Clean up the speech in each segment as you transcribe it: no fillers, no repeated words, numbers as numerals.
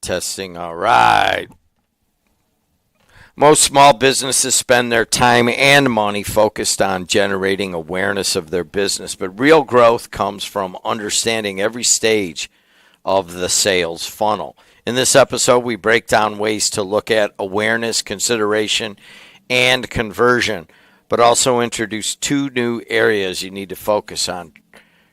Testing. All right. Most small businesses spend their time and money focused on generating awareness of their business, but real growth comes from understanding every stage of the sales funnel. In this episode, we break down ways to look at awareness, consideration, and conversion, but also introduce two new areas you need to focus on: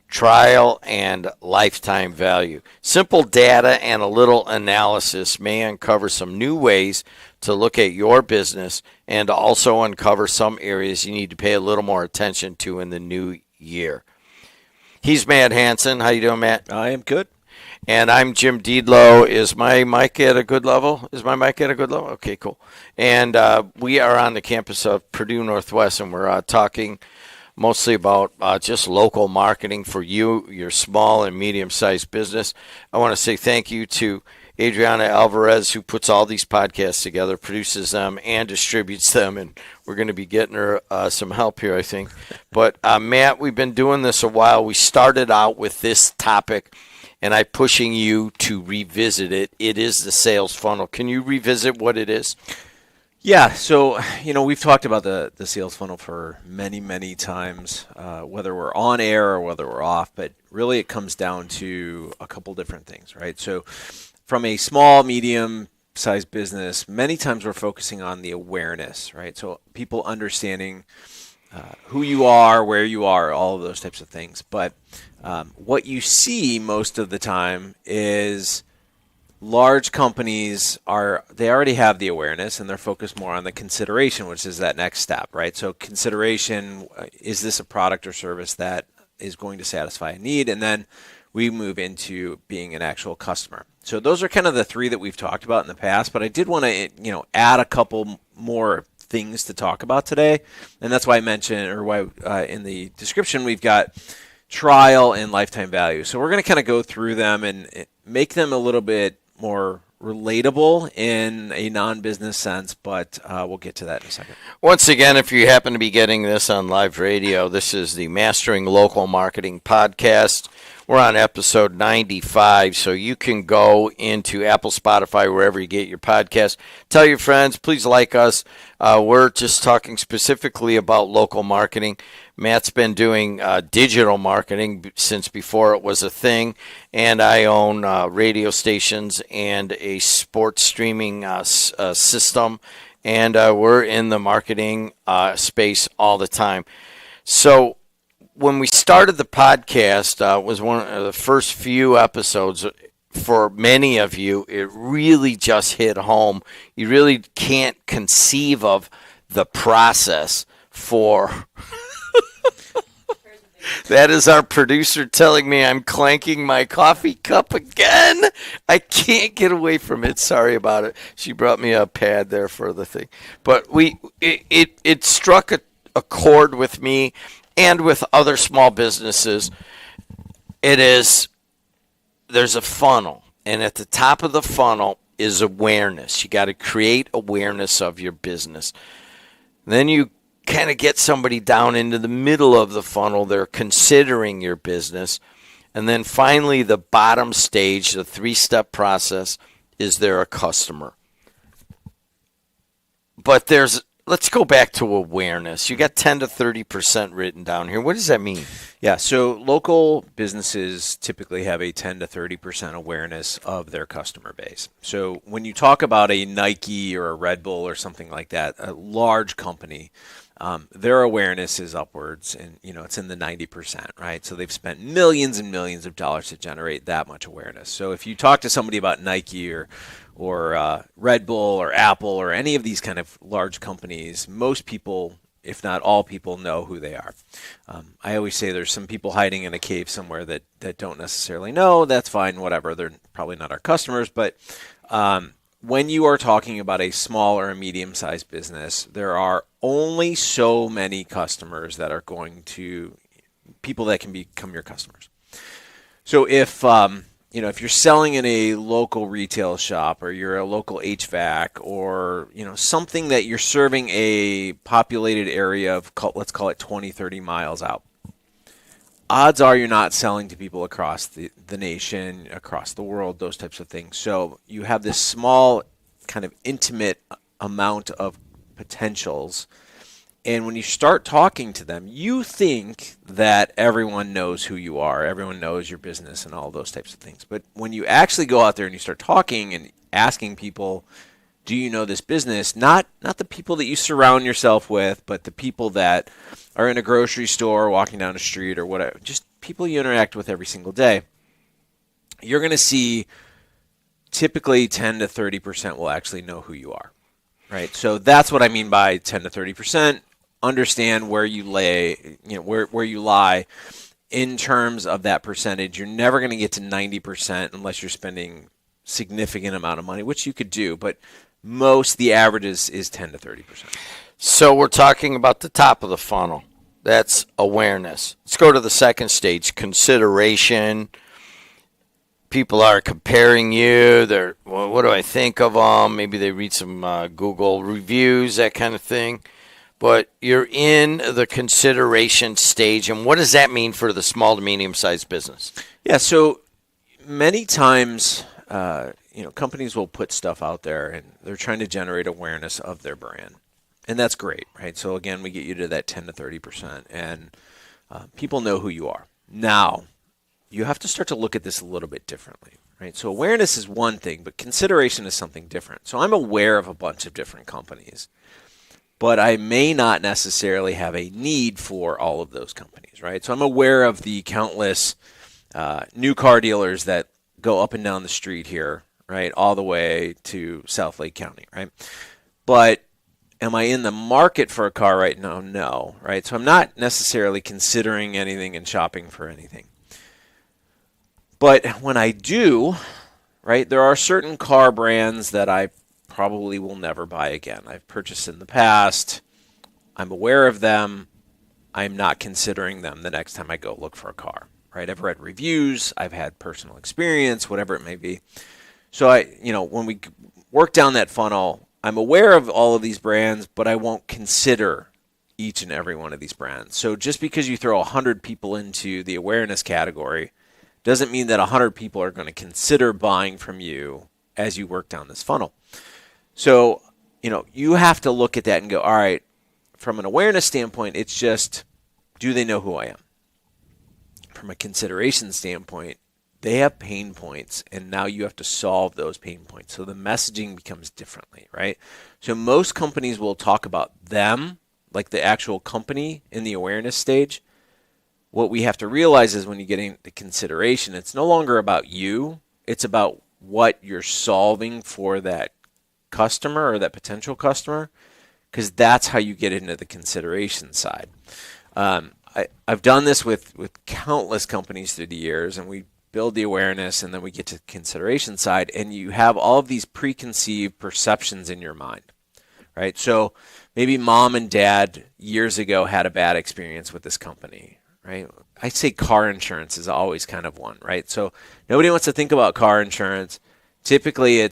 trial and lifetime value. Simple data and a little analysis may uncover some new ways to look at your business and also uncover some areas you need to pay a little more attention to in the new year. He's Matt Hansen. How you doing, Matt? I am good. And I'm Jim Deedlow. Is my mic at a good level? Okay, cool. And we are on the campus of Purdue Northwest, and we're talking mostly about just local marketing for you, your small and medium-sized business. I want to say thank you to Adriana Alvarez, who puts all these podcasts together, produces them, and distributes them. And we're going to be getting her some help here, I think. But, Matt, we've been doing this a while. We started out with this topic, and I'm pushing you to revisit it. It is the sales funnel. Can you revisit what it is? Yeah, so, we've talked about the sales funnel for many, many times, whether we're on air or whether we're off, but really it comes down to a couple different things, right? So from a small, medium-sized business, many times we're focusing on the awareness, right? So people understanding who you are, where you are, all of those types of things. But what you see most of the time is large companies they already have the awareness and they're focused more on the consideration, which is that next step, right? So consideration, is this a product or service that is going to satisfy a need? And then we move into being an actual customer. So those are kind of the three that we've talked about in the past, but I did want to, add a couple more things to talk about today. And that's why I mentioned, or why in the description, we've got trial and lifetime value. So we're going to kind of go through them and make them a little bit more relatable in a non-business sense, but we'll get to that in a second. Once again, if you happen to be getting this on live radio, this is the Mastering Local Marketing podcast. We're on episode 95, so you can go into Apple, Spotify, wherever you get your podcast. Tell your friends, please like us. We're just talking specifically about local marketing. Matt's been doing digital marketing since before it was a thing, and I own radio stations and a sports streaming system, and we're in the marketing space all the time. So when we started the podcast, was one of the first few episodes. For many of you, it really just hit home. You really can't conceive of the process for... That is our producer telling me I'm clanking my coffee cup again. I can't get away from it. Sorry about it. She brought me a pad there for the thing. But it struck a chord with me and with other small businesses. There's a funnel, and at the top of the funnel is awareness. You got to create awareness of your business. Then you kind of get somebody down into the middle of the funnel. They're considering your business. And then finally, the bottom stage, the three-step process, is they're a customer. But let's go back to awareness. You got 10 to 30% written down here. What does that mean? Yeah, so local businesses typically have a 10 to 30% awareness of their customer base. So when you talk about a Nike or a Red Bull or something like that, a large company, their awareness is upwards, and it's in the 90%, right? So they've spent millions and millions of dollars to generate that much awareness. So if you talk to somebody about Nike or Red Bull or Apple or any of these kind of large companies, most people, if not all people, know who they are. I always say there's some people hiding in a cave somewhere that don't necessarily know. That's fine, whatever. They're probably not our customers, but when you are talking about a small or a medium-sized business, there are only so many customers that are people that can become your customers. So if you're selling in a local retail shop, or you're a local HVAC, or something that you're serving a populated area of, let's call it 20, 30 miles out, odds are you're not selling to people across the nation, across the world, those types of things. So you have this small, kind of intimate amount of potentials. And when you start talking to them, you think that everyone knows who you are, everyone knows your business and all those types of things. But when you actually go out there and you start talking and asking people, do you know this business? Not the people that you surround yourself with, but the people that are in a grocery store, walking down the street or whatever, just people you interact with every single day. You're going to see typically 10 to 30% will actually know who you are, right? So that's what I mean by 10 to 30%. Understand where you lay, where you lie in terms of that percentage. You're never going to get to 90% unless you're spending significant amount of money, which you could do, but the average is 10 to 30%. So we're talking about the top of the funnel. That's awareness. Let's go to the second stage, consideration. People are comparing you. They're, well, what do I think of them? Maybe they read some Google reviews, that kind of thing. But you're in the consideration stage, and what does that mean for the small to medium-sized business? Yeah, so many times, companies will put stuff out there, and they're trying to generate awareness of their brand, and that's great, right? So again, we get you to that 10 to 30%, and people know who you are. Now, you have to start to look at this a little bit differently, right? So awareness is one thing, but consideration is something different. So I'm aware of a bunch of different companies, but I may not necessarily have a need for all of those companies, right? So I'm aware of the countless new car dealers that go up and down the street here, right, all the way to South Lake County, right? But am I in the market for a car right now? No, right? So I'm not necessarily considering anything and shopping for anything. But when I do, right, there are certain car brands that I probably will never buy again. I've purchased in the past. I'm aware of them. I'm not considering them the next time I go look for a car, right? I've read reviews. I've had personal experience, whatever it may be. So when we work down that funnel, I'm aware of all of these brands, but I won't consider each and every one of these brands. So just because you throw 100 people into the awareness category doesn't mean that 100 people are going to consider buying from you as you work down this funnel. So, you have to look at that and go, all right, from an awareness standpoint, it's just, do they know who I am? From a consideration standpoint, they have pain points, and now you have to solve those pain points. So the messaging becomes differently, right? So most companies will talk about them, like the actual company in the awareness stage. What we have to realize is when you get into consideration, it's no longer about you. It's about what you're solving for that customer or that potential customer, because that's how you get into the consideration side. I've done this with countless companies through the years, and we build the awareness, and then we get to the consideration side, and you have all of these preconceived perceptions in your mind, right? So maybe mom and dad years ago had a bad experience with this company, right? I say car insurance is always kind of one, right? So nobody wants to think about car insurance. Typically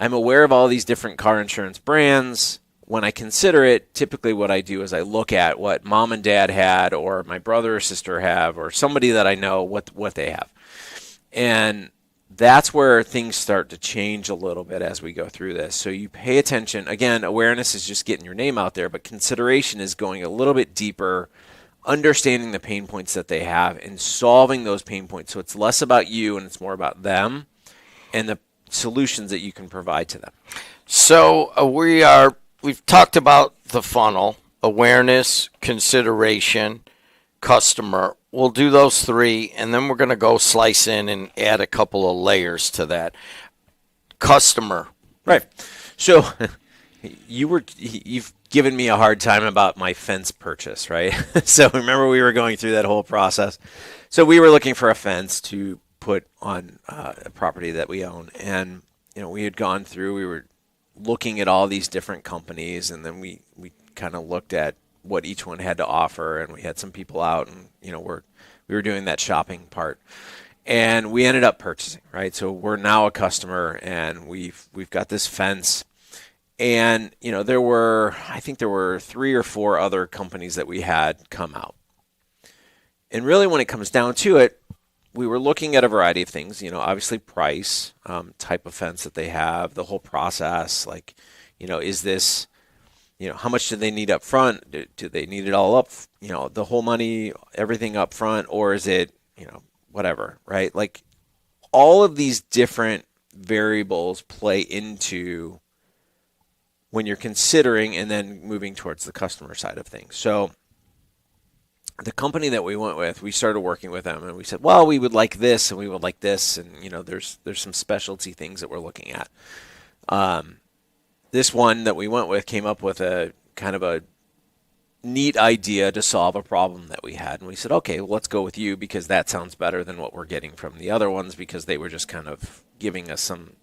I'm aware of all these different car insurance brands. When I consider it, typically what I do is I look at what mom and dad had, or my brother or sister have, or somebody that I know what they have. And that's where things start to change a little bit as we go through this. So you pay attention. Again, awareness is just getting your name out there, but consideration is going a little bit deeper, understanding the pain points that they have and solving those pain points. So it's less about you and it's more about them and the solutions that you can provide to them. So we've talked about the funnel, awareness, consideration, customer. We'll do those three, and then we're going to go slice in and add a couple of layers to that. Customer. Right. So you've given me a hard time about my fence purchase, right? So remember we were going through that whole process. So we were looking for a fence to put on a property that we own, and we had gone through. We were looking at all these different companies, and then we kind of looked at what each one had to offer, and we had some people out, and we were doing that shopping part, and we ended up purchasing, right? So we're now a customer, and we've got this fence, and there were 3 or 4 other companies that we had come out, And really, when it comes down to it, we were looking at a variety of things, obviously price, type of fence that they have, the whole process, like, is this, how much do they need up front? Do they need it all up, the whole money, everything up front, or is it, whatever, right? Like all of these different variables play into when you're considering and then moving towards the customer side of things. So the company that we went with, we started working with them and we said, well, we would like this and we would like this. And, there's some specialty things that we're looking at. This one that we went with came up with a kind of a neat idea to solve a problem that we had. And we said, okay, well, let's go with you because that sounds better than what we're getting from the other ones because they were just kind of giving us some,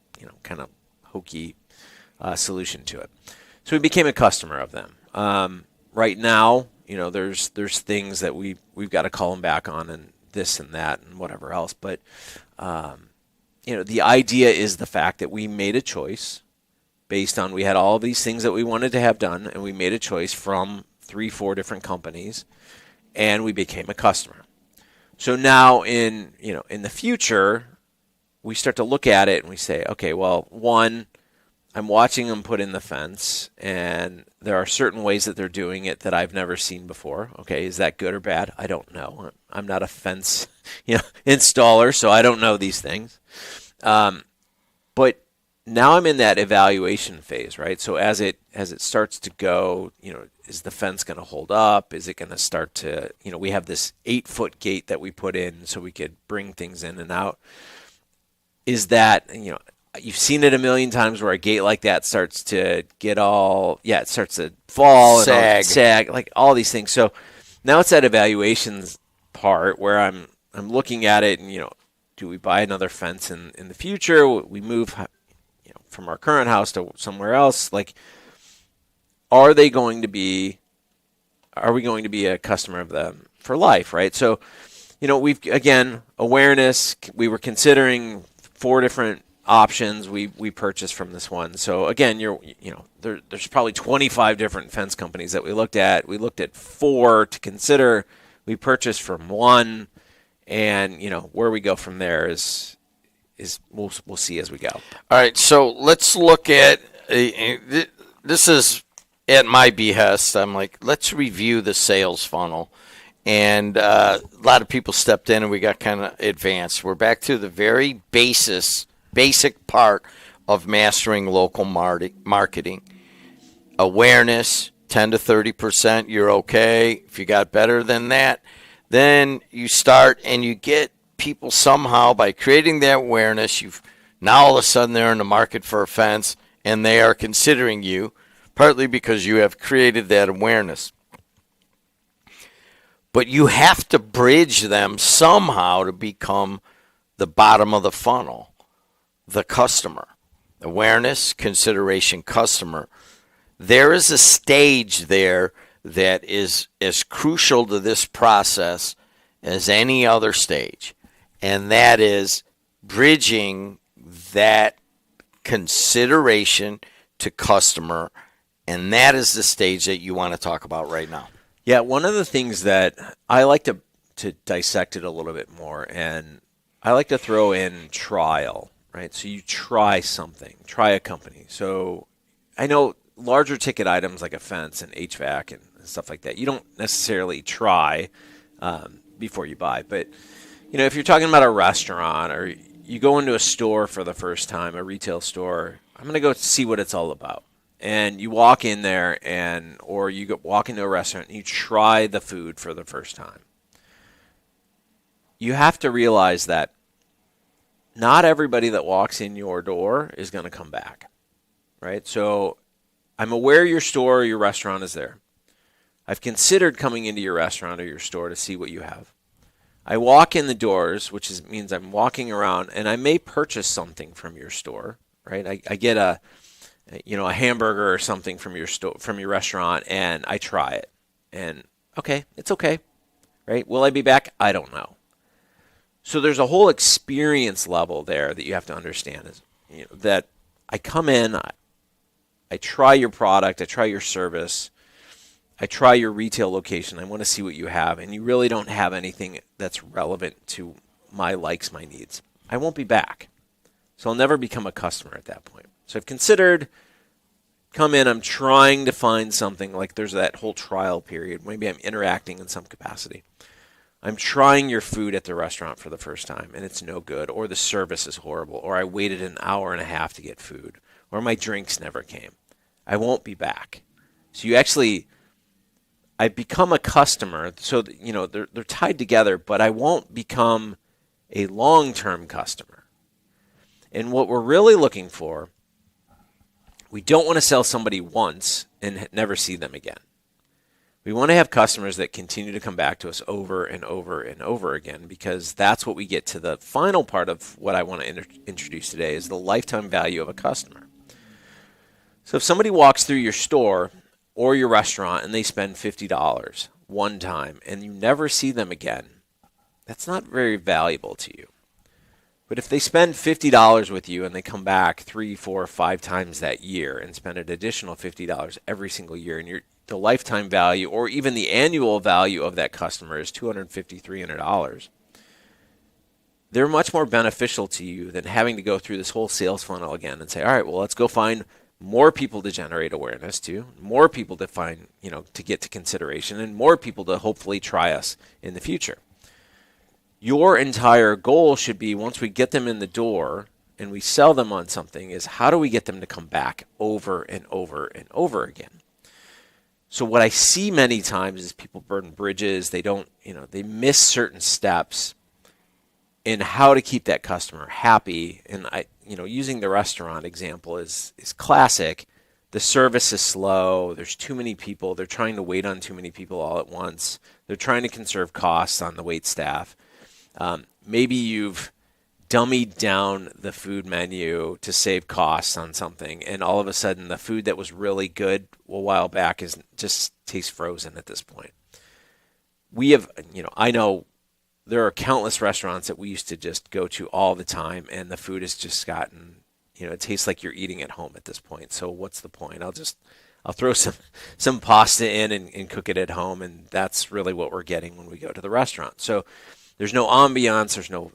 kind of hokey solution to it. So we became a customer of them. Right now, there's things that we've got to call them back on and this and that and whatever else. But, the idea is the fact that we made a choice based on, we had all of these things that we wanted to have done, and we made a choice from 3-4 different companies, and we became a customer. So now in the future, we start to look at it and we say, okay, well, one, I'm watching them put in the fence, and there are certain ways that they're doing it that I've never seen before. Okay, is that good or bad? I don't know. I'm not a fence, installer, so I don't know these things. But now I'm in that evaluation phase, right? So as it starts to go, is the fence going to hold up? Is it going to start to, we have this 8-foot gate that we put in so we could bring things in and out. Is that, you've seen it a million times where a gate like that starts to get it starts to fall, sag, like all these things. So now it's that evaluations part where I'm looking at it and, do we buy another fence in the future? We move, from our current house to somewhere else. Like, are we going to be a customer of them for life, right? So, we've, again, awareness, we were considering 4 different options we purchased from this one. So again, there's probably 25 different fence companies that we looked at. We looked at 4 to consider. We purchased from one, and where we go from there is we'll see as we go. All right, so let's look at this is at my behest. I'm like, let's review the sales funnel. And a lot of people stepped in and we got kind of advanced. We're back to the very basic part of mastering local marketing. Awareness, 10 to 30%, you're okay. If you got better than that, then you start and you get people somehow by creating that awareness. Now all of a sudden they're in the market for a fence and they are considering you, partly because you have created that awareness. But you have to bridge them somehow to become the bottom of the funnel, the customer. Awareness, consideration, customer. There is a stage there that is as crucial to this process as any other stage, and that is bridging that consideration to customer, and that is the stage that you want to talk about right now. Yeah, one of the things that I like to dissect it a little bit more, and I like to throw in trial, right? So you try something, try a company. So I know larger ticket items like a fence and HVAC and stuff like that, you don't necessarily try before you buy. But, if you're talking about a restaurant or you go into a store for the first time, a retail store, I'm going to go see what it's all about. And you walk in there or you walk into a restaurant and you try the food for the first time. You have to realize that not everybody that walks in your door is going to come back, right? So I'm aware your store or your restaurant is there. I've considered coming into your restaurant or your store to see what you have. I walk in the doors, which means I'm walking around, and I may purchase something from your store, right? I get a hamburger or something from your store, from your restaurant, and I try it. And okay, it's okay, right? Will I be back? I don't know. So there's a whole experience level there that you have to understand is, that I come in, I try your product, I try your service, I try your retail location. I want to see what you have, and you really don't have anything that's relevant to my likes, my needs. I won't be back. So I'll never become a customer at that point. So I've considered, come in, I'm trying to find something, like there's that whole trial period. Maybe I'm interacting in some capacity. I'm trying your food at the restaurant for the first time, and it's no good, or the service is horrible, or I waited an hour and a half to get food, or my drinks never came. I won't be back. So I become a customer, so they're tied together, but I won't become a long-term customer. And what we're really looking for, we don't want to sell somebody once and never see them again. We want to have customers that continue to come back to us over and over and over again, because that's what we get to the final part of what I want to introduce today, is the lifetime value of a customer. So if somebody walks through your store or your restaurant and they spend $50 one time and you never see them again, that's not very valuable to you. But if they spend $50 with you and they come back 3, 4, 5 times that year and spend an additional $50 every single year, and the lifetime value or even the annual value of that customer is $250, $300, they're much more beneficial to you than having to go through this whole sales funnel again and say, all right, well, let's go find more people to generate awareness to, more people to find, to get to consideration, and more people to hopefully try us in the future. Your entire goal should be, once we get them in the door and we sell them on something, is how do we get them to come back over and over and over again? So what I see many times is people burn bridges. They don't, they miss certain steps in how to keep that customer happy. And using the restaurant example is classic. The service is slow. There's too many people. They're trying to wait on too many people all at once. They're trying to conserve costs on the wait staff. Maybe you've dummied down the food menu to save costs on something, and all of a sudden the food that was really good a while back just tastes frozen at this point. We have, I know there are countless restaurants that we used to just go to all the time, and the food has just gotten, it tastes like you're eating at home at this point. So what's the point? I'll throw some pasta in and cook it at home, and that's really what we're getting when we go to the restaurant. So there's no ambiance. There's no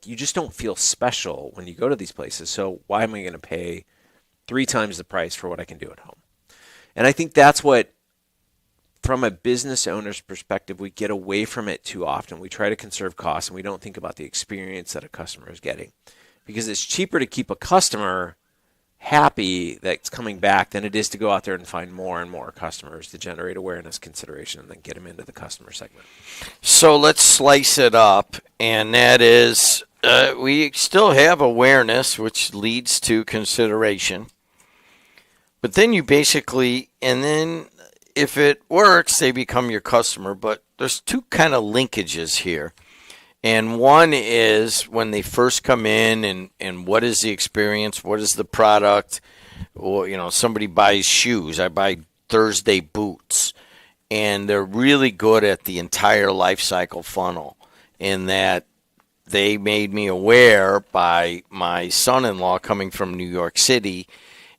you just don't feel special when you go to these places. So why am I going to pay 3 times the price for what I can do at home? And I think that's what, from a business owner's perspective, we get away from it too often. We try to conserve costs, and we don't think about the experience that a customer is getting, because it's cheaper to keep a customer happy that's coming back than it is to go out there and find more and more customers to generate awareness, consideration, and then get them into the customer segment. So let's slice it up, and that is we still have awareness, which leads to consideration. But then and then if it works, they become your customer. But there's 2 kind of linkages here. And one is when they first come in, and what is the experience? What is the product? Well, somebody buys shoes. I buy Thursday boots. And they're really good at the entire life cycle funnel, in that they made me aware by my son-in-law coming from New York City.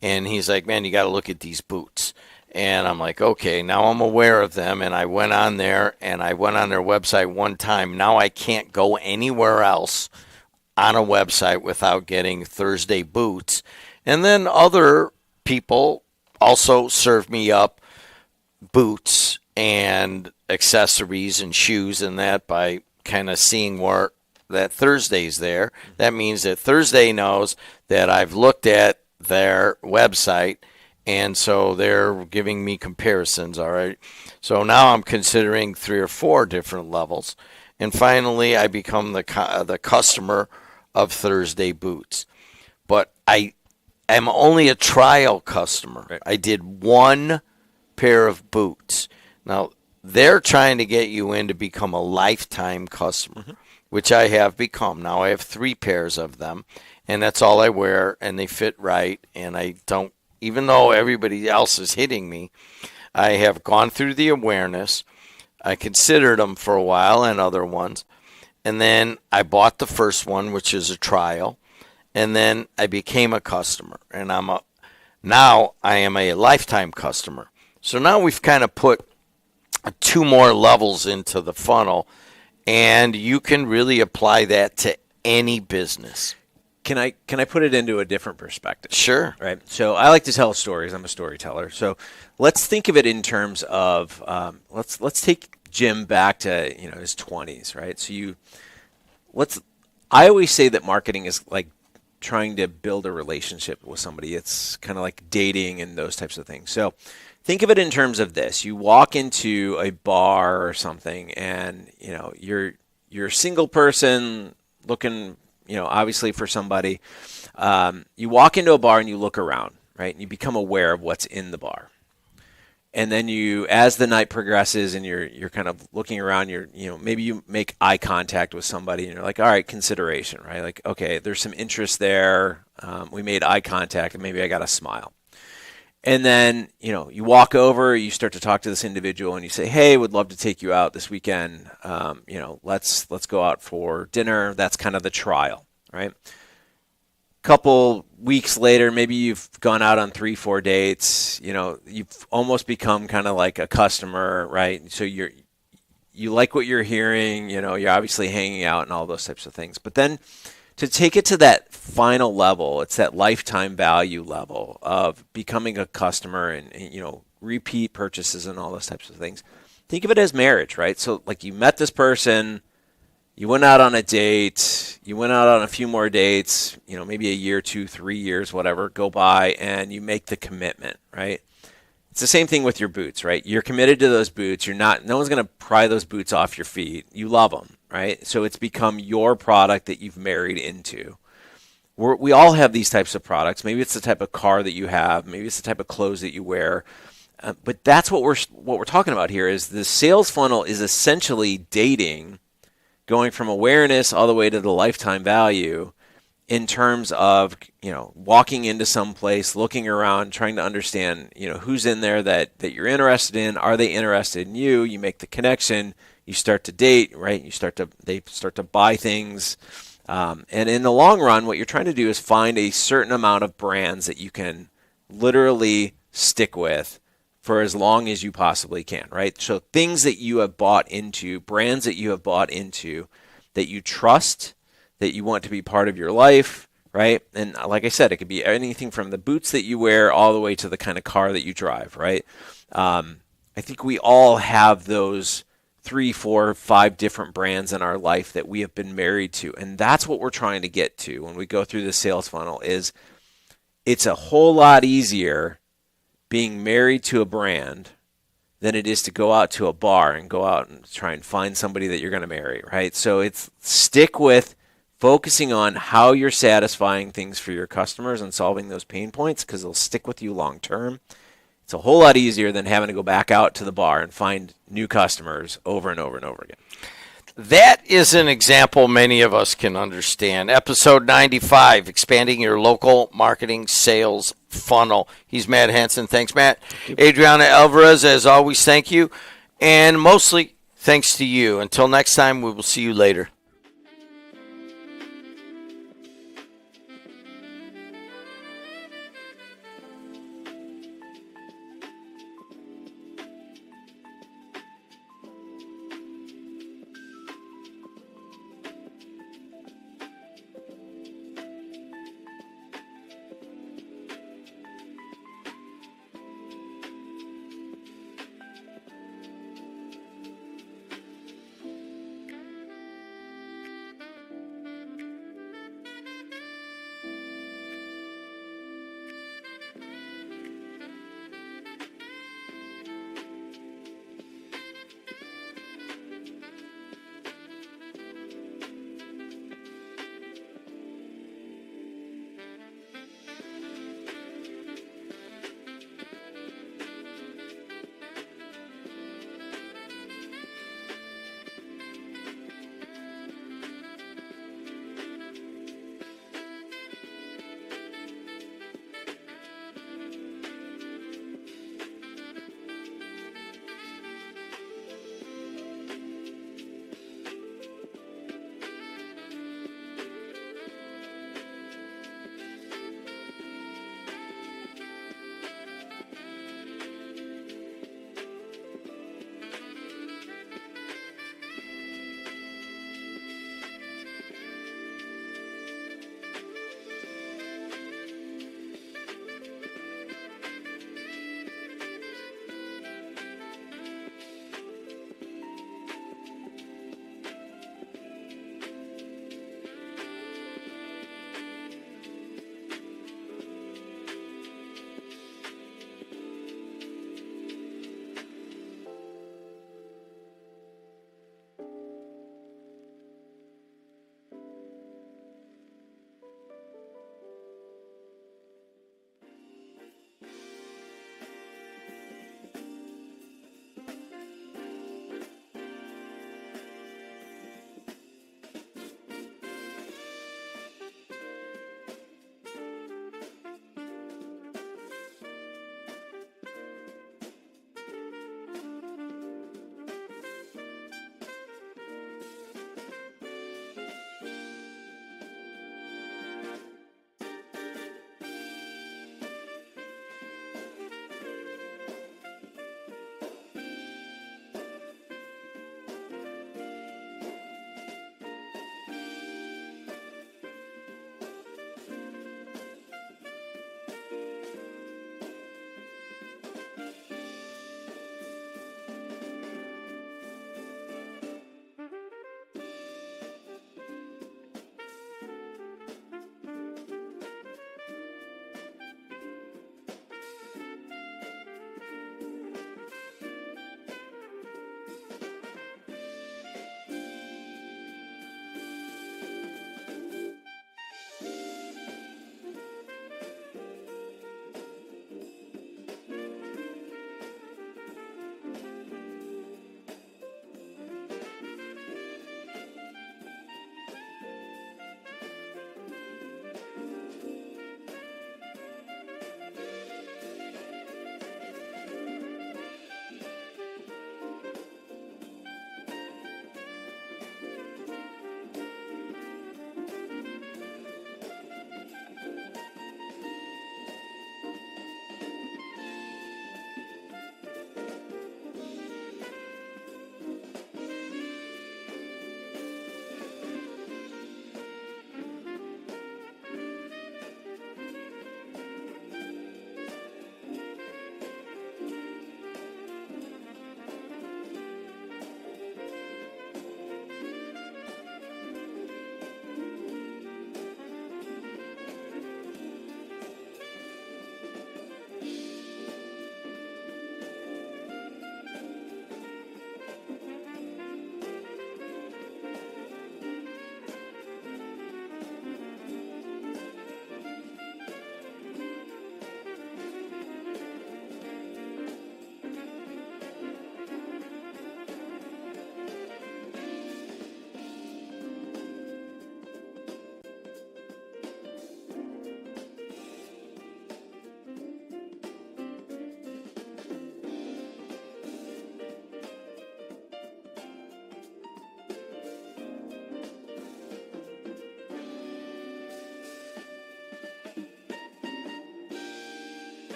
And he's like, man, you got to look at these boots. And I'm like, okay, now I'm aware of them. And I went on there, and I went on their website one time. Now I can't go anywhere else on a website without getting Thursday boots. And then other people also serve me up boots and accessories and shoes and that by kind of seeing where that Thursday's there. That means that Thursday knows that I've looked at their website, and so they're giving me comparisons, all right? So now I'm considering 3 or 4 different levels. And finally, I become the customer of Thursday boots. But I am only a trial customer. Right. I did 1 pair of boots. Now, they're trying to get you in to become a lifetime customer, which I have become. Now I have 3 pairs of them, and that's all I wear, and they fit right, and I don't, even though everybody else is hitting me, I have gone through the awareness. I considered them for a while and other ones. And then I bought the first one, which is a trial. And then I became a customer. And Now I am a lifetime customer. So now we've kind of put two more levels into the funnel, and you can really apply that to any business. Can I put it into a different perspective? Sure. Right. So I like to tell stories. I'm a storyteller. So let's think of it in terms of let's take Jim back to his 20s. Right. So I always say that marketing is like trying to build a relationship with somebody. It's kind of like dating and those types of things. So think of it in terms of this. You walk into a bar or something, and you're a single person looking, obviously for somebody. You walk into a bar and you look around, right? And you become aware of what's in the bar. And then as the night progresses and you're kind of looking around, maybe you make eye contact with somebody and you're like, all right, consideration, right? Like, okay, there's some interest there. We made eye contact and maybe I got a smile. And then, you walk over, you start to talk to this individual and you say, hey, would love to take you out this weekend. Let's go out for dinner. That's kind of the trial, right? Couple weeks later, maybe you've gone out on 3-4 dates, you've almost become kind of like a customer, right? So you like what you're hearing, you're obviously hanging out and all those types of things. But then to take it to that final level, it's that lifetime value level of becoming a customer and repeat purchases and all those types of things. Think of it as marriage, right? So like you met this person, you went out on a date, you went out on a few more dates, maybe a year, 2, 3 years, whatever, go by, and you make the commitment, right? It's the same thing with your boots, right? You're committed to those boots. No one's going to pry those boots off your feet. You love them, right? So it's become your product that you've married into. We all have these types of products. Maybe it's the type of car that you have. Maybe it's the type of clothes that you wear. But that's what we're talking about here is the sales funnel is essentially dating, going from awareness all the way to the lifetime value in terms of, walking into some place, looking around, trying to understand, who's in there that you're interested in. Are they interested in you? You make the connection. You start to date, right? They start to buy things. And in the long run, what you're trying to do is find a certain amount of brands that you can literally stick with for as long as you possibly can, right? So things that you have bought into, brands that you have bought into, that you trust, that you want to be part of your life, right? And like I said, it could be anything from the boots that you wear all the way to the kind of car that you drive, right? I think we all have those 3, 4, 5 different brands in our life that we have been married to. And that's what we're trying to get to when we go through the sales funnel is it's a whole lot easier being married to a brand than it is to go out to a bar and go out and try and find somebody that you're going to marry, right? So it's stick with focusing on how you're satisfying things for your customers and solving those pain points because they'll stick with you long term. It's a whole lot easier than having to go back out to the bar and find new customers over and over and over again. That is an example many of us can understand. Episode 95, Expanding Your Local Marketing Sales Funnel. He's Matt Hansen. Thanks, Matt. Adriana Alvarez, as always, thank you. And mostly thanks to you. Until next time, we will see you later.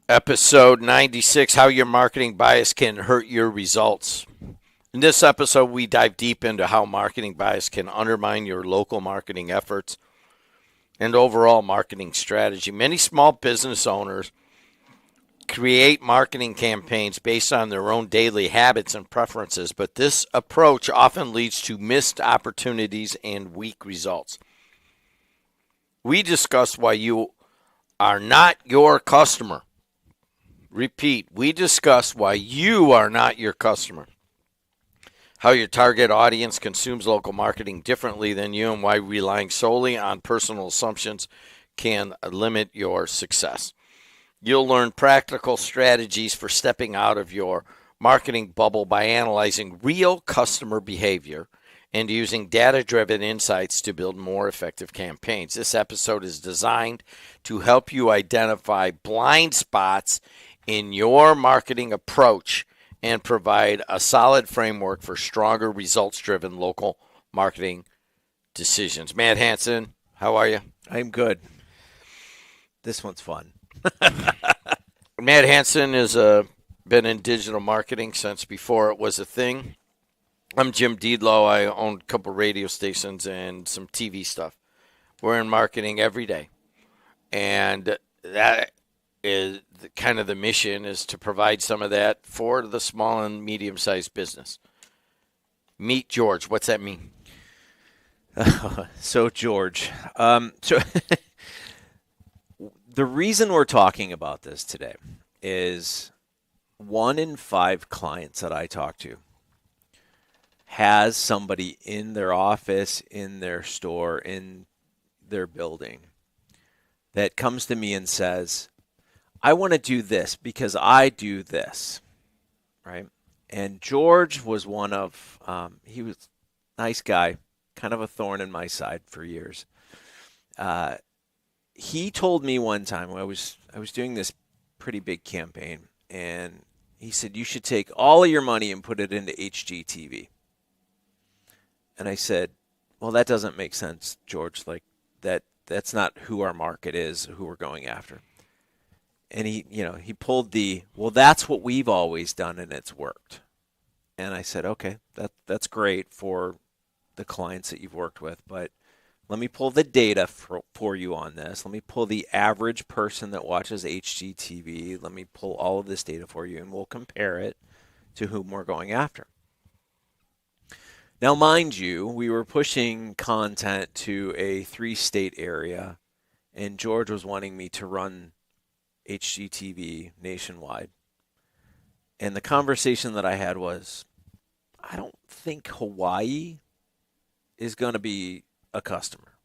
Episode 96, How Your Marketing Bias Can Hurt Your Results. In this episode, we dive deep into how marketing bias can undermine your local marketing efforts and overall marketing strategy. Many small business owners create marketing campaigns based on their own daily habits and preferences, but this approach often leads to missed opportunities and weak results. We discuss why you are not your customer. Repeat, we discuss why you are not your customer, how your target audience consumes local marketing differently than you, and why relying solely on personal assumptions can limit your success. You'll learn practical strategies for stepping out of your marketing bubble by analyzing real customer behavior and using data-driven insights to build more effective campaigns. This episode is designed to help you identify blind spots in your marketing approach and provide a solid framework for stronger results-driven local marketing decisions. Matt Hansen, how are you? I'm good. This one's fun. Matt Hansen has been in digital marketing since before it was a thing. I'm Jim Deedlow. I own a couple radio stations and some TV stuff. We're in marketing every day. And that is kind of the mission, is to provide some of that for the small and medium-sized business. Meet George. What's that mean? So George, the reason we're talking about this today is 1 in 5 clients that I talk to has somebody in their office, in their store, in their building that comes to me and says, I want to do this because I do this, right? And George was one of, he was a nice guy, kind of a thorn in my side for years. He told me one time when I was doing this pretty big campaign, and he said, you should take all of your money and put it into HGTV. And I said, well, that doesn't make sense, George. Like that's not who our market is, who we're going after. And he pulled well, that's what we've always done and it's worked. And I said, okay, that's great for the clients that you've worked with, but let me pull the data for you on this. Let me pull the average person that watches HGTV. Let me pull all of this data for you, and we'll compare it to whom we're going after. Now, mind you, we were pushing content to a 3-state area, and George was wanting me to run HGTV nationwide. And the conversation that I had was, I don't think Hawaii is going to be a customer.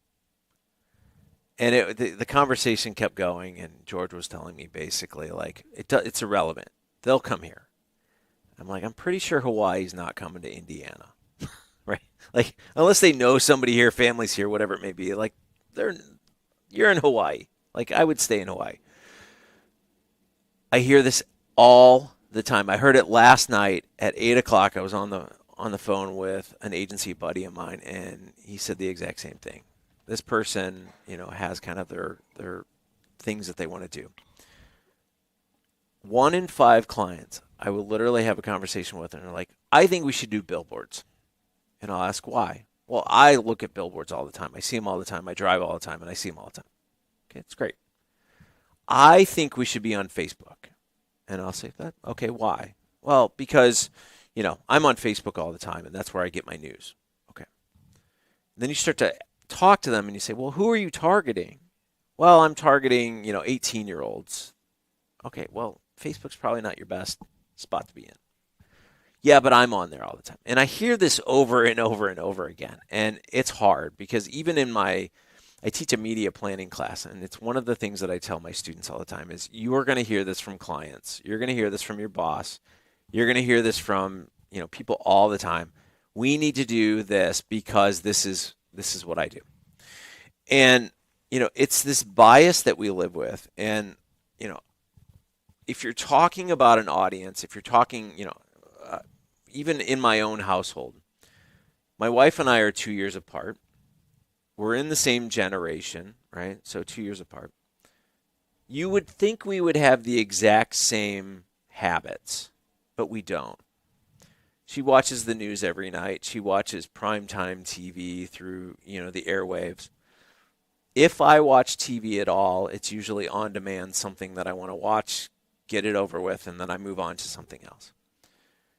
And the conversation kept going, and George was telling me basically, like, it's irrelevant. They'll come here. I'm like, I'm pretty sure Hawaii's not coming to Indiana. Right? Like, unless they know somebody here, families here, whatever it may be, like, you're in Hawaii. Like, I would stay in Hawaii. I hear this all the time. I heard it last night at 8 o'clock. I was on the phone with an agency buddy of mine, and he said the exact same thing. This person, has kind of their things that they want to do. 1 in 5 clients, I will literally have a conversation with, and they're like, I think we should do billboards. And I'll ask why. Well, I look at billboards all the time. I see them all the time. I drive all the time, and I see them all the time. Okay, it's great. I think we should be on Facebook. And I'll say that. Okay, why? Well, because, I'm on Facebook all the time, and that's where I get my news. Okay. Then you start to talk to them, and you say, well, who are you targeting? Well, I'm targeting, 18-year-olds. Okay, well, Facebook's probably not your best spot to be in. Yeah, but I'm on there all the time. And I hear this over and over and over again. And it's hard because even in I teach a media planning class, and it's one of the things that I tell my students all the time is you are going to hear this from clients. You're going to hear this from your boss. You're going to hear this from, people all the time. We need to do this because this is what I do. And, it's this bias that we live with. And, if you're talking about an audience, if you're talking, even in my own household, my wife and I are 2 years apart. We're in the same generation, right? So 2 years apart. You would think we would have the exact same habits, but we don't. She watches the news every night. She watches primetime TV through, the airwaves. If I watch TV at all, it's usually on demand, something that I want to watch, get it over with, and then I move on to something else.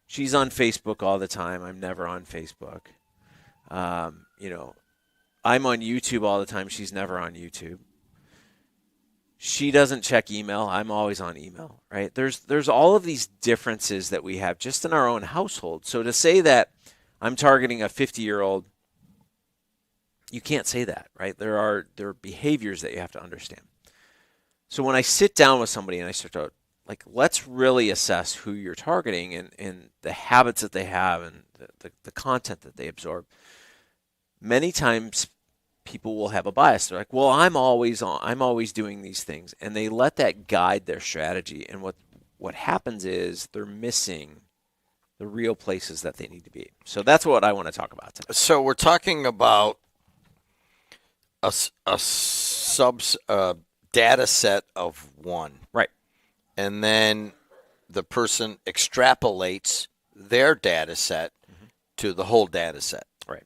She's on Facebook all the time. I'm never on Facebook. I'm on YouTube all the time. She's never on YouTube. She doesn't check email. I'm always on email, right? There's all of these differences that we have just in our own household. So to say that I'm targeting a 50-year-old, you can't say that, right? There are behaviors that you have to understand. So when I sit down with somebody and I start to, let's really assess who you're targeting and the habits that they have and the content that they absorb. Many times people will have a bias. They're like, well, I'm always doing these things. And they let that guide their strategy. And what happens is they're missing the real places that they need to be. So that's what I want to talk about today. So we're talking about a data set of one. Right. And then the person extrapolates their data set to the whole data set. Right.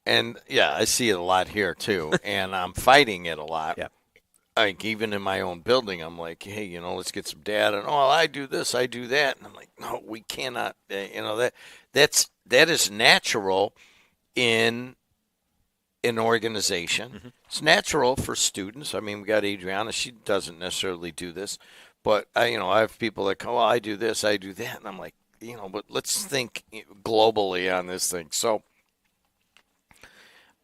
And yeah, I see it a lot here too, and I'm fighting it a lot. Yeah. Like even in my own building, I'm like, hey, let's get some data. And I do this, I do that, and I'm like, no, we cannot. That is natural in an organization. Mm-hmm. It's natural for students. I mean, we got Adriana; she doesn't necessarily do this, but I have people that go, I do this, I do that, and I'm like, but let's think globally on this thing. So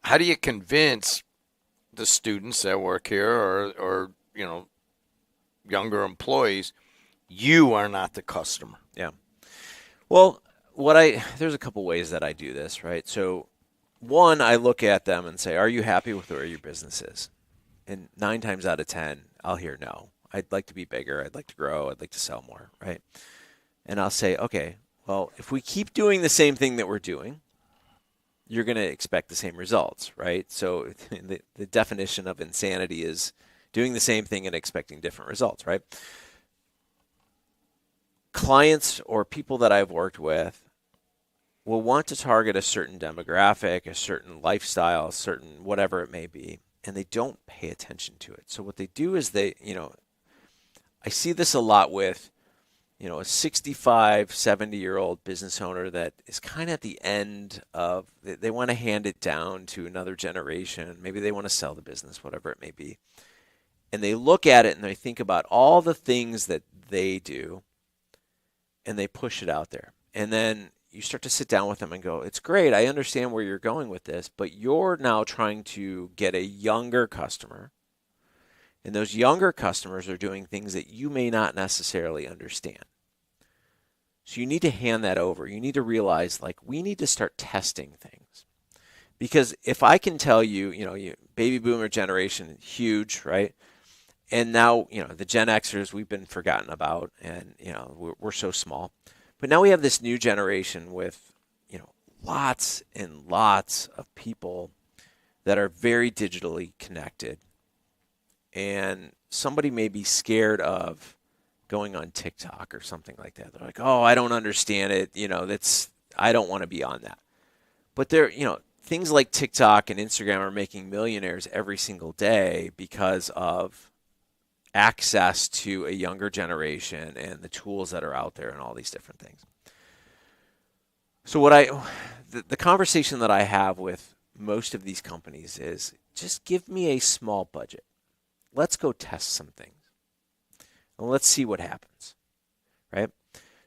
how do you convince the students that work here or younger employees you are not the customer? Yeah. Well, there's a couple ways that I do this, right? So one, I look at them and say, are you happy with where your business is? And 9 times out of 10, I'll hear no. I'd like to be bigger. I'd like to grow. I'd like to sell more, right? And I'll say, okay, well, if we keep doing the same thing that we're doing, you're going to expect the same results, right? So the definition of insanity is doing the same thing and expecting different results, right? Clients or people that I've worked with will want to target a certain demographic, a certain lifestyle, a certain whatever it may be, and they don't pay attention to it. So what they do is I see this a lot with a 65, 70-year-old business owner that is kind of at the end of, they want to hand it down to another generation. Maybe they want to sell the business, whatever it may be. And they look at it and they think about all the things that they do and they push it out there. And then you start to sit down with them and go, it's great. I understand where you're going with this, but you're now trying to get a younger customer. And those younger customers are doing things that you may not necessarily understand. So you need to hand that over. You need to realize, we need to start testing things. Because if I can tell you, baby boomer generation, huge, right? And now, the Gen Xers, we've been forgotten about, and, we're so small. But now we have this new generation with, lots and lots of people that are very digitally connected. And somebody may be scared of going on TikTok or something like that. They're like, oh, I don't understand it. I don't want to be on that. But things like TikTok and Instagram are making millionaires every single day because of access to a younger generation and the tools that are out there and all these different things. So the conversation that I have with most of these companies is just give me a small budget. Let's go test some things. And let's see what happens, right?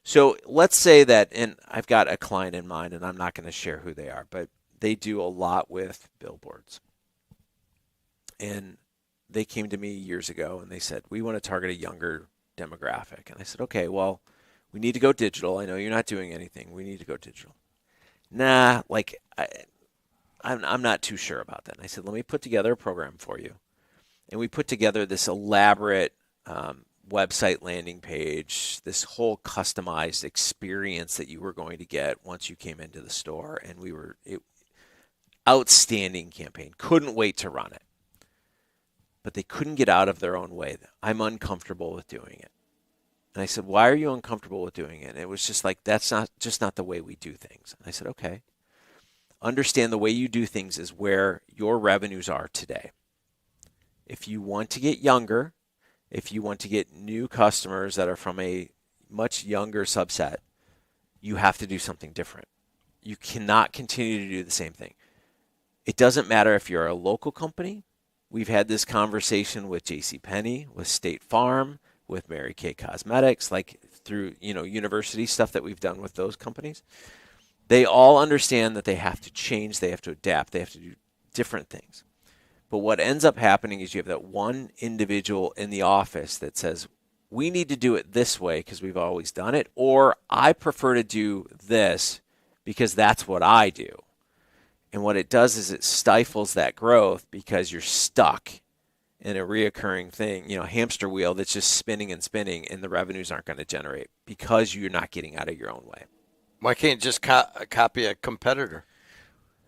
So let's say that, and I've got a client in mind, and I'm not going to share who they are, but they do a lot with billboards. And they came to me years ago, and they said, we want to target a younger demographic. And I said, okay, well, we need to go digital. I know you're not doing anything. We need to go digital. Nah, I'm not too sure about that. And I said, let me put together a program for you. And we put together this elaborate website landing page, this whole customized experience that you were going to get once you came into the store. And outstanding campaign. Couldn't wait to run it. but they couldn't get out of their own way. I'm uncomfortable with doing it. And I said, why are you uncomfortable with doing it? And it was just like, that's not the way we do things. And I said, okay, understand the way you do things is where your revenues are today. If you want to get younger, if you want to get new customers that are from a much younger subset, you have to do something different. You cannot continue to do the same thing. It doesn't matter if you're a local company. We've had this conversation with JCPenney, with State Farm, with Mary Kay Cosmetics, like through, university stuff that we've done with those companies. They all understand that they have to change, they have to adapt, they have to do different things. But what ends up happening is you have that one individual in the office that says, we need to do it this way because we've always done it, or I prefer to do this because that's what I do. And what it does is it stifles that growth because you're stuck in a reoccurring thing, hamster wheel that's just spinning and spinning, and the revenues aren't going to generate because you're not getting out of your own way. Why can't you just copy a competitor?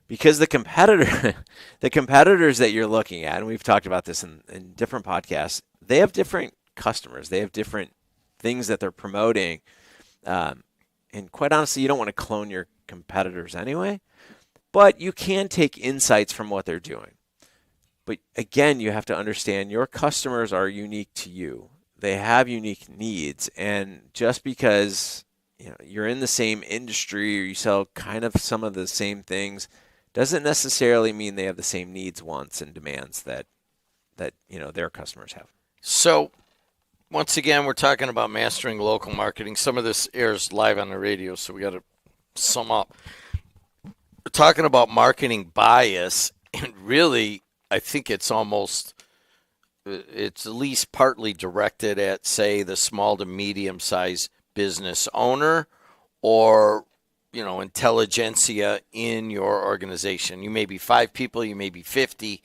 Because the competitors that you're looking at, and we've talked about this in different podcasts, they have different customers. They have different things that they're promoting. And quite honestly, you don't want to clone your competitors anyway, but you can take insights from what they're doing. But again, you have to understand your customers are unique to you. They have unique needs. And just because you're in the same industry or you sell kind of some of the same things doesn't necessarily mean they have the same needs, wants, and demands that their customers have. So once again, we're talking about mastering local marketing. Some of this airs live on the radio, so we got to sum up. We're talking about marketing bias, and really, I think it's at least partly directed at, say, the small to medium-sized business owner or, intelligentsia in your organization. You may be 5 people, you may be 50,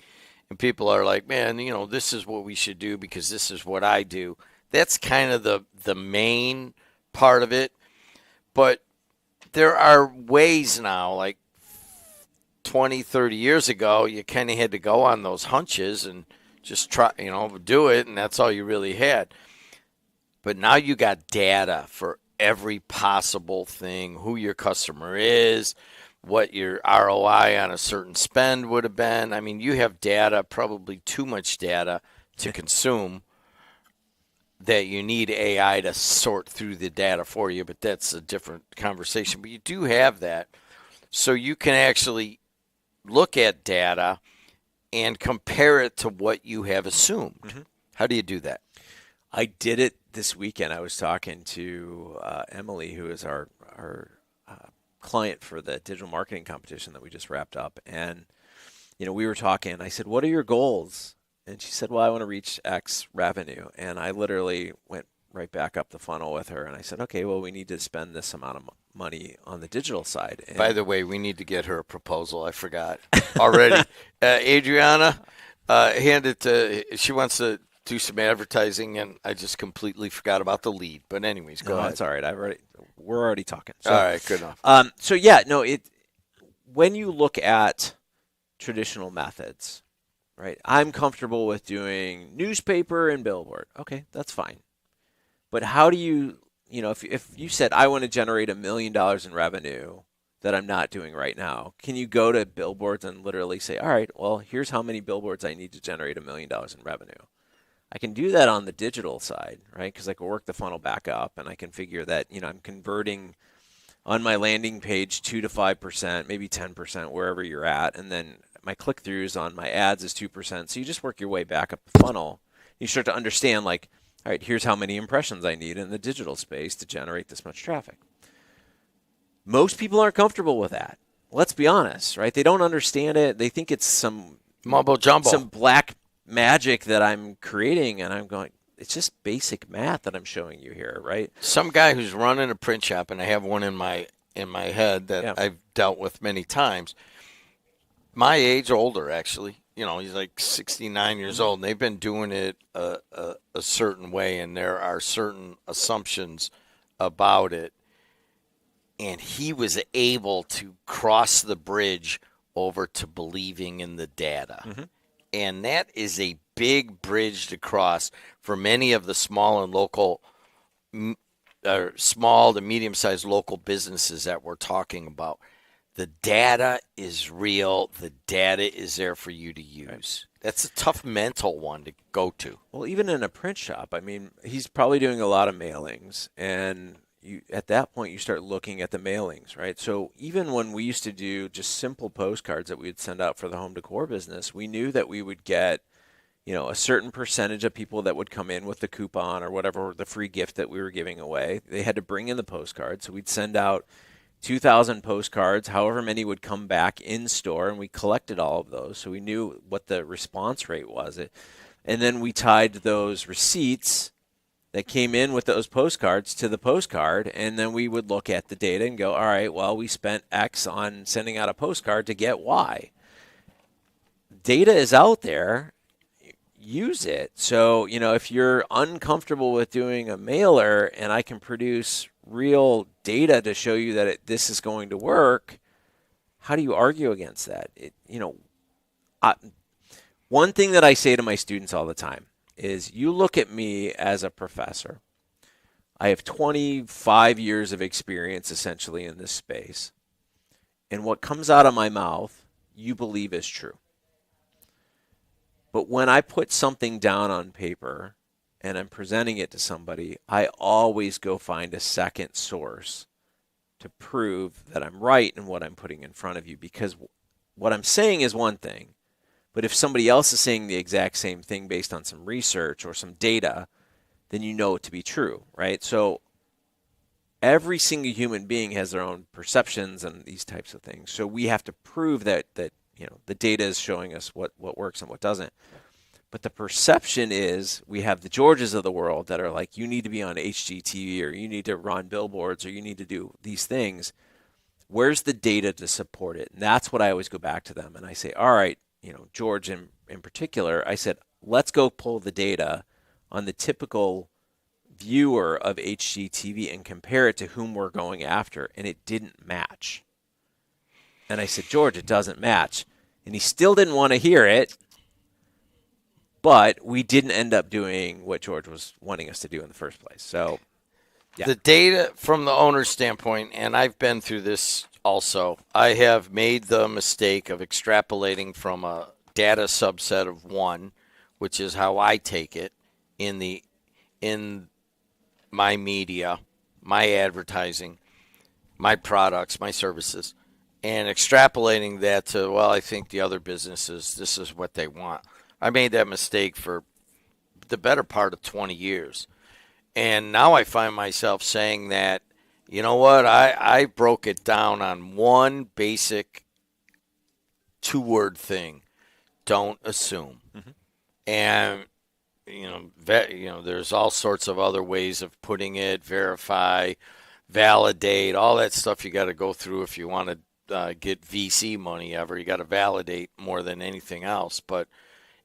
and people are like, man, this is what we should do because this is what I do. That's kind of the main part of it. But there are ways now, like 20, 30 years ago, you kind of had to go on those hunches and just try, do it, and that's all you really had. But now you got data for every possible thing, who your customer is, what your ROI on a certain spend would have been. I mean, you have data, probably too much data to consume, that you need AI to sort through the data for you, but that's a different conversation. But you do have that. So you can actually look at data and compare it to what you have assumed. Mm-hmm. How do you do that? I did it this weekend. I was talking to Emily, who is our client for the digital marketing competition that we just wrapped up. And, we were talking. I said, what are your goals? And she said, well, I want to reach X revenue. And I literally went right back up the funnel with her. And I said, okay, well, we need to spend this amount of money on the digital side. And by the way, we need to get her a proposal. I forgot already. Adriana, she wants to do some advertising, and I just completely forgot about the lead. But anyways, go ahead. That's all right. We're already talking. So, all right, good enough. When you look at traditional methods, right? I'm comfortable with doing newspaper and billboard. Okay, that's fine. But how do you, if you said I want to generate $1 million in revenue that I'm not doing right now, can you go to billboards and literally say, all right, well, here's how many billboards I need to generate $1 million in revenue? I can do that on the digital side, right? Because I can work the funnel back up, and I can figure that, I'm converting on my landing page 2 to 5%, maybe 10%, wherever you're at. And then my click-throughs on my ads is 2%. So you just work your way back up the funnel. You start to understand, like, all right, here's how many impressions I need in the digital space to generate this much traffic. Most people aren't comfortable with that. Let's be honest, right? They don't understand it. They think it's some mumbo jumbo, some black magic that I'm creating, and I'm going, it's just basic math that I'm showing you here, right? Some guy who's running a print shop, and I have one in my head that I've dealt with many times. My age, older actually. He's like 69 years old, and they've been doing it a certain way, and there are certain assumptions about it. And he was able to cross the bridge over to believing in the data. Mm-hmm. And that is a big bridge to cross for many of the small and local, or small to medium-sized local businesses that we're talking about. The data is real. The data is there for you to use. Right. That's a tough mental one to go to. Well, even in a print shop, I mean, he's probably doing a lot of mailings, and at that point you start looking at the mailings, right? So even when we used to do just simple postcards that we would send out for the home decor business, we knew that we would get, a certain percentage of people that would come in with the coupon or whatever, the free gift that we were giving away. They had to bring in the postcard, so we'd send out 2,000 postcards, however many would come back in store, and we collected all of those, so we knew what the response rate was. And then we tied those receipts that came in with those postcards to the postcard, and then we would look at the data and go, all right, well, we spent X on sending out a postcard to get Y. Data is out there. Use it. So, if you're uncomfortable with doing a mailer and I can produce real data to show you that this is going to work, how do you argue against that? One thing that I say to my students all the time is, you look at me as a professor. I have 25 years of experience essentially in this space. And what comes out of my mouth, you believe is true. But when I put something down on paper and I'm presenting it to somebody, I always go find a second source to prove that I'm right in what I'm putting in front of you. Because what I'm saying is one thing, but if somebody else is saying the exact same thing based on some research or some data, then you know it to be true, right? So every single human being has their own perceptions and these types of things. So we have to prove that the data is showing us what works and what doesn't. But the perception is, we have the Georges of the world that are like, you need to be on HGTV, or you need to run billboards, or you need to do these things. Where's the data to support it? And that's what I always go back to them. And I say, all right, George in particular, I said, let's go pull the data on the typical viewer of HGTV and compare it to whom we're going after. And it didn't match. And I said, George, it doesn't match. And he still didn't want to hear it. But we didn't end up doing what George was wanting us to do in the first place. So, yeah. The data from the owner's standpoint, and I've been through this also, I have made the mistake of extrapolating from a data subset of one, which is how I take it in my media, my advertising, my products, my services, and extrapolating that to, well, I think the other businesses, this is what they want. I made that mistake for the better part of 20 years. And now I find myself saying that, you know what, I broke it down on one basic two-word thing: don't assume. Mm-hmm. And, there's all sorts of other ways of putting it: verify, validate, all that stuff you got to go through if you want to get VC money ever. You got to validate more than anything else. But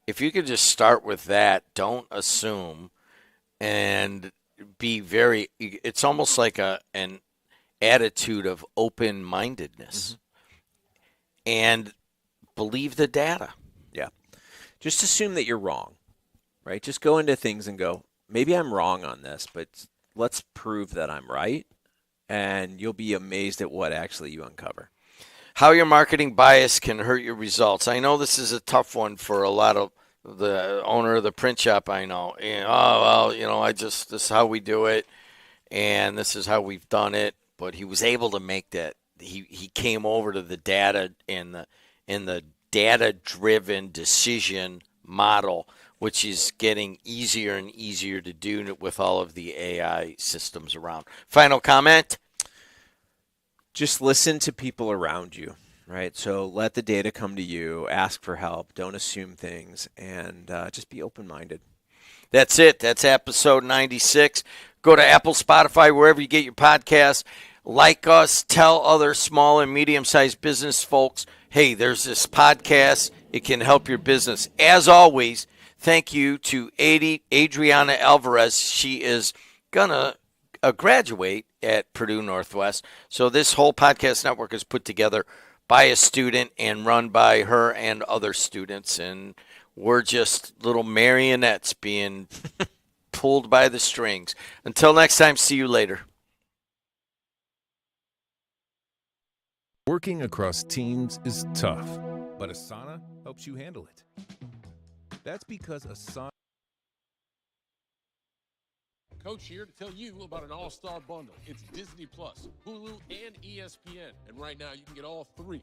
if you could just start with that, don't assume, and be very, it's almost like an attitude of open-mindedness. Mm-hmm. And believe the data. Yeah. Just assume that you're wrong, right? Just go into things and go, maybe I'm wrong on this, but let's prove that I'm right. And you'll be amazed at what actually you uncover. How your marketing bias can hurt your results. I know this is a tough one for a lot of the owner of the print shop I know. This is how we do it, and this is how we've done it. But he was able to make that. He came over to the data and the data-driven decision model, which is getting easier and easier to do with all of the AI systems around. Final comment? Just listen to people around you, right? So let the data come to you, ask for help, don't assume things, and just be open-minded. That's it. That's episode 96. Go to Apple, Spotify, wherever you get your podcasts. Like us, tell other small and medium-sized business folks, hey, there's this podcast. It can help your business. As always, thank you to Adriana Alvarez. She is going to graduate at Purdue Northwest. So this whole podcast network is put together by a student and run by her and other students. And We're just little marionettes being pulled by the strings. Until next time, see you later. Working across teams is tough, but Asana helps you handle it. That's because Asana... Coach here to tell you about an all-star bundle. It's Disney Plus, Hulu, and ESPN. And right now you can get all three